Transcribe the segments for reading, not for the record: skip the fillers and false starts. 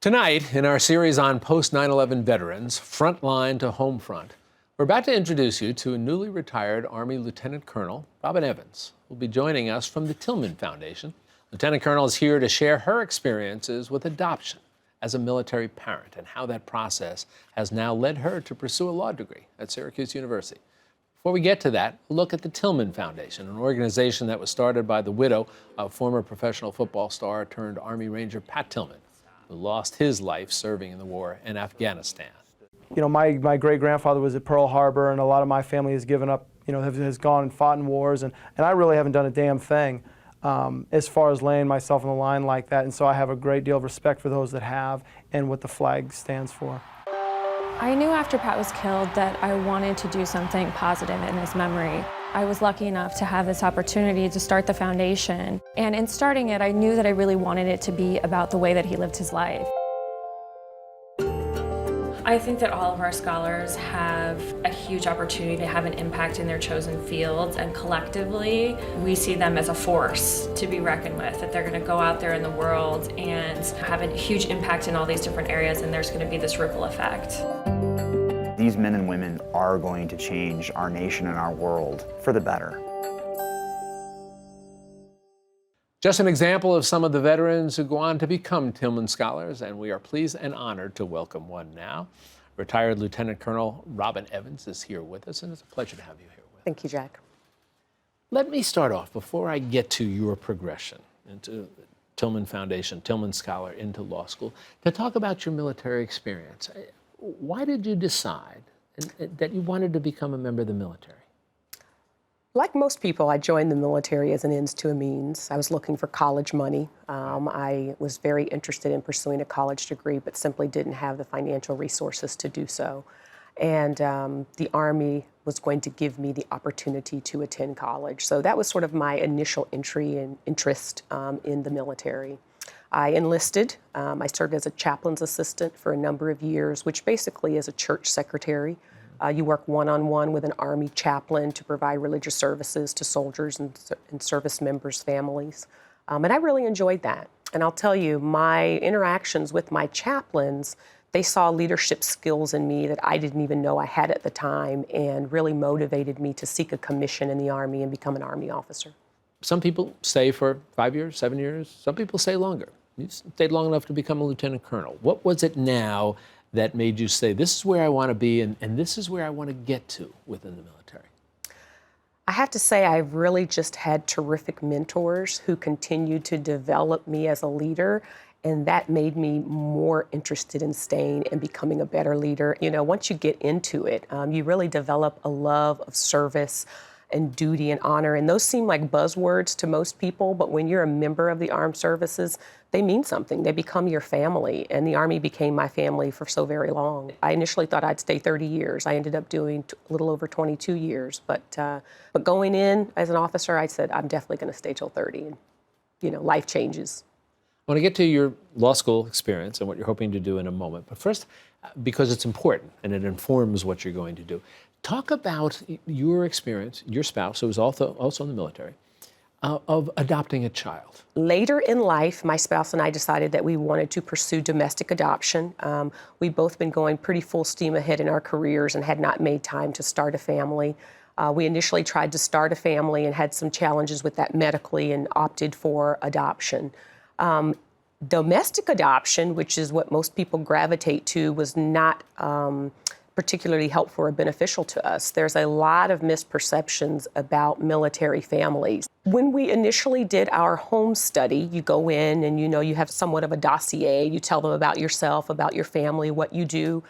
Tonight, in our series on post-9/11 veterans, Frontline to Homefront, we're about to introduce you to a newly retired Army Lieutenant Colonel, Robin Evans, who will be joining us from the Tillman Foundation. Lieutenant Colonel is here to share her experiences with adoption as a military parent and how that process has now led her to pursue a law degree at Syracuse University. Before we get to that, a look at the Tillman Foundation, an organization that was started by the widow of former professional football star turned Army Ranger Pat Tillman, who lost his life serving in the war in Afghanistan. You know, my great-grandfather was at Pearl Harbor, and a lot of my family has given up, has gone and fought in wars, and I really haven't done a damn thing as far as laying myself on the line like that, and so I have a great deal of respect for those that have and what the flag stands for. I knew after Pat was killed that I wanted to do something positive in his memory. I was lucky enough to have this opportunity to start the foundation. And in starting it, I knew that I really wanted it to be about the way that he lived his life. I think that all of our scholars have a huge opportunity to have an impact in their chosen fields, and collectively, we see them as a force to be reckoned with, that they're going to go out there in the world and have a huge impact in all these different areas, and there's going to be this ripple effect. These men and women are going to change our nation and our world for the better. Just an example of some of the veterans who go on to become Tillman Scholars, and we are pleased and honored to welcome one now. Retired Lieutenant Colonel Robin Evans is here with us, and it's a pleasure to have you here with us. Thank you, Jack. Let me start off, before I get to your progression into Tillman Foundation, Tillman Scholar, into law school, to talk about your military experience. Why did you decide that you wanted to become a member of the military? Like most people, I joined the military as an ends to a means. I was looking for college money. I was very interested in pursuing a college degree, but simply didn't have the financial resources to do so. And the Army was going to give me the opportunity to attend college. So that was sort of my initial entry and interest in the military. I enlisted. I served as a chaplain's assistant for a number of years, which basically is a church secretary. You work one-on-one with an Army chaplain to provide religious services to soldiers and service members' families. And I really enjoyed that. And I'll tell you, my interactions with my chaplains, they saw leadership skills in me that I didn't even know I had at the time, and really motivated me to seek a commission in the Army and become an Army officer. Some people stay for 5 years, 7 years. Some people stay longer. You stayed long enough to become a lieutenant colonel. What was it now that made you say, this is where I want to be, and this is where I want to get to within the military? I have to say, I've really just had terrific mentors who continued to develop me as a leader, and that made me more interested in staying and becoming a better leader. You know, once you get into it, you really develop a love of service and duty and honor, and those seem like buzzwords to most people, but when you're a member of the armed services, they mean something. They become your family, and the Army became my family for so very long. I initially thought I'd stay 30 years. I ended up doing a little over 22 years, but going in as an officer, I said, I'm definitely going to stay till 30, and life changes. I want to get to your law school experience and what you're hoping to do in a moment, but first, because it's important and it informs what you're going to do, talk about your experience, your spouse, who was also in the military, of adopting a child. Later in life, my spouse and I decided that we wanted to pursue domestic adoption. We've both been going pretty full steam ahead in our careers and had not made time to start a family. We initially tried to start a family and had some challenges with that medically and opted for adoption. Domestic adoption, which is what most people gravitate to, was not particularly helpful or beneficial to us. There's a lot of misperceptions about military families. When we initially did our home study, you go in and you have somewhat of a dossier. You tell them about yourself, about your family, what you do.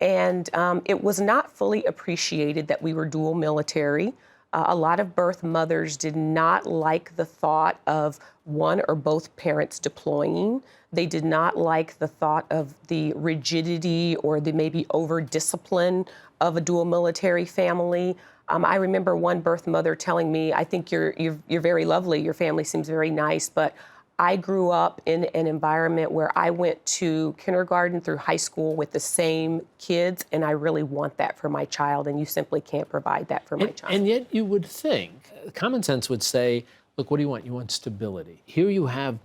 And it was not fully appreciated that we were dual military. A lot of birth mothers did not like the thought of one or both parents deploying. They did not like the thought of the rigidity or the maybe over-discipline of a dual military family. I remember one birth mother telling me, I think you're very lovely, your family seems very nice, but I grew up in an environment where I went to kindergarten through high school with the same kids, and I really want that for my child, and you simply can't provide that for my child. And yet you would think, common sense would say, Look, what do you want? You want stability. Here you have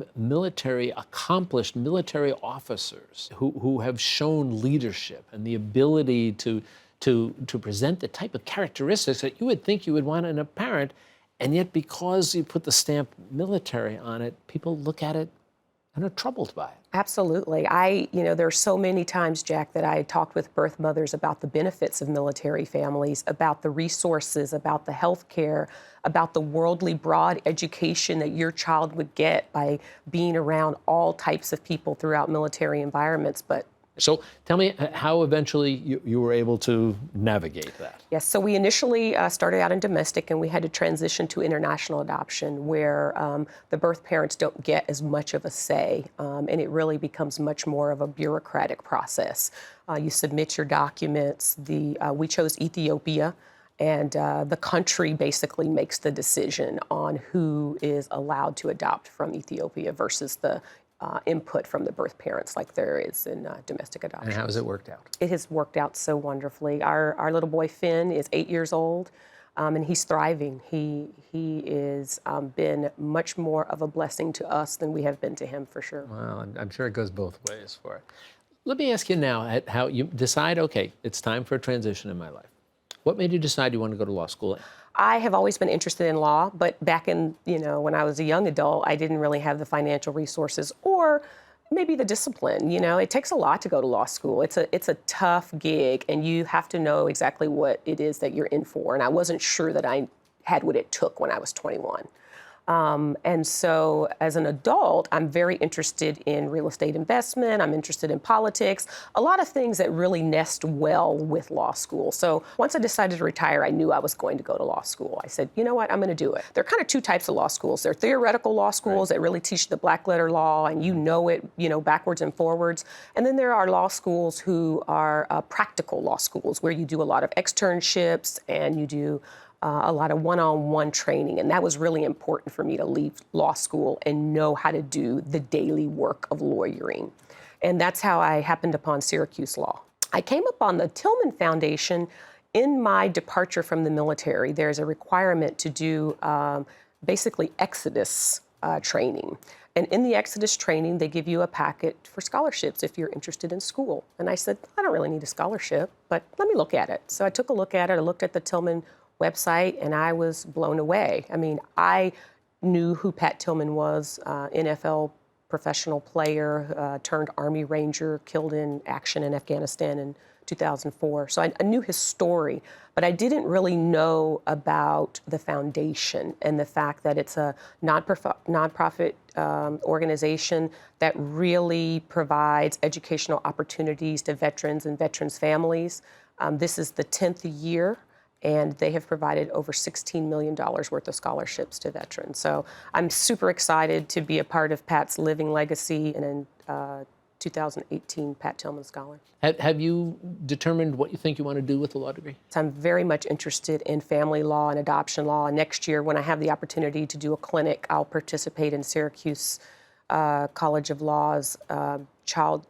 accomplished military officers who have shown leadership and the ability to present the type of characteristics that you would think you would want in a parent, and yet because you put the stamp military on it, people look at it and are troubled by it. Absolutely. There are so many times, Jack, that I talked with birth mothers about the benefits of military families, about the resources, about the health care, about the worldly broad education that your child would get by being around all types of people throughout military environments. But So tell me how eventually you were able to navigate that. yes, so we initially started out in domestic, and we had to transition to international adoption, where the birth parents don't get as much of a say, and it really becomes much more of a bureaucratic process. You submit your documents. We chose Ethiopia, and the country basically makes the decision on who is allowed to adopt from Ethiopia versus the input from the birth parents like there is in domestic adoption. And how has it worked out? It has worked out so wonderfully. Our little boy Finn is 8 years old, and he's thriving. He is been much more of a blessing to us than we have been to him, for sure. Well, I'm sure it goes both ways for it. Let me ask you now how you decide, okay, it's time for a transition in my life. What made you decide you want to go to law school? I have always been interested in law, but back in, when I was a young adult, I didn't really have the financial resources or maybe the discipline. It takes a lot to go to law school. It's a tough gig, and you have to know exactly what it is that you're in for. And I wasn't sure that I had what it took when I was 21. And so as an adult, I'm very interested in real estate investment. I'm interested in politics, a lot of things that really nest well with law school. So once I decided to retire, I knew I was going to go to law school. I said, you know what, I'm going to do it. There are kind of two types of law schools. There are theoretical law schools that really teach the black letter law, and you know it, backwards and forwards. And then there are law schools who are practical law schools, where you do a lot of externships and you do a lot of one-on-one training, and that was really important for me to leave law school and know how to do the daily work of lawyering. And that's how I happened upon Syracuse Law. I came upon the Tillman Foundation in my departure from the military. There's a requirement to do basically Exodus training. And in the Exodus training, they give you a packet for scholarships if you're interested in school. And I said, I don't really need a scholarship, but let me look at it. So I took a look at it. I looked at the Tillman website, and I was blown away. I mean, I knew who Pat Tillman was, NFL professional player, turned Army Ranger, killed in action in Afghanistan in 2004. So I knew his story, but I didn't really know about the foundation and the fact that it's a nonprofit organization that really provides educational opportunities to veterans and veterans' families. This is the 10th year, and they have provided over $16 million worth of scholarships to veterans. So I'm super excited to be a part of Pat's living legacy, and in 2018 Pat Tillman Scholar. Have you determined what you think you want to do with the law degree? So I'm very much interested in family law and adoption law. Next year, when I have the opportunity to do a clinic, I'll participate in Syracuse College of Law's Child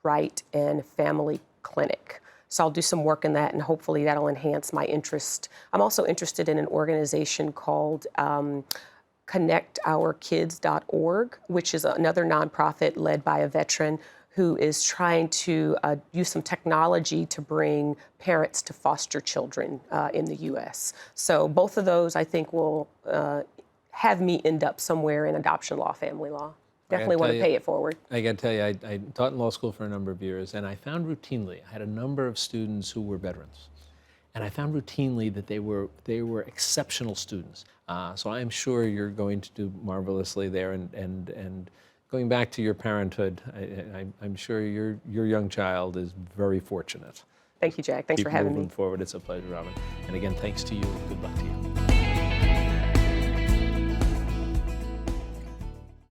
Right and Family Clinic. So I'll do some work in that, and hopefully that'll enhance my interest. I'm also interested in an organization called ConnectOurKids.org, which is another nonprofit led by a veteran who is trying to use some technology to bring parents to foster children in the U.S. So both of those, I think, will have me end up somewhere in adoption law, family law. Definitely want to pay it forward. I got to tell you, I taught in law school for a number of years, and I found routinely, I had a number of students who were veterans, and I found routinely that they were exceptional students. So I'm sure you're going to do marvelously there, and going back to your parenthood, I'm sure your young child is very fortunate. Thank you, Jack. Thanks for having me. Keep moving forward. It's a pleasure, Robin. And again, thanks to you. Good luck to you.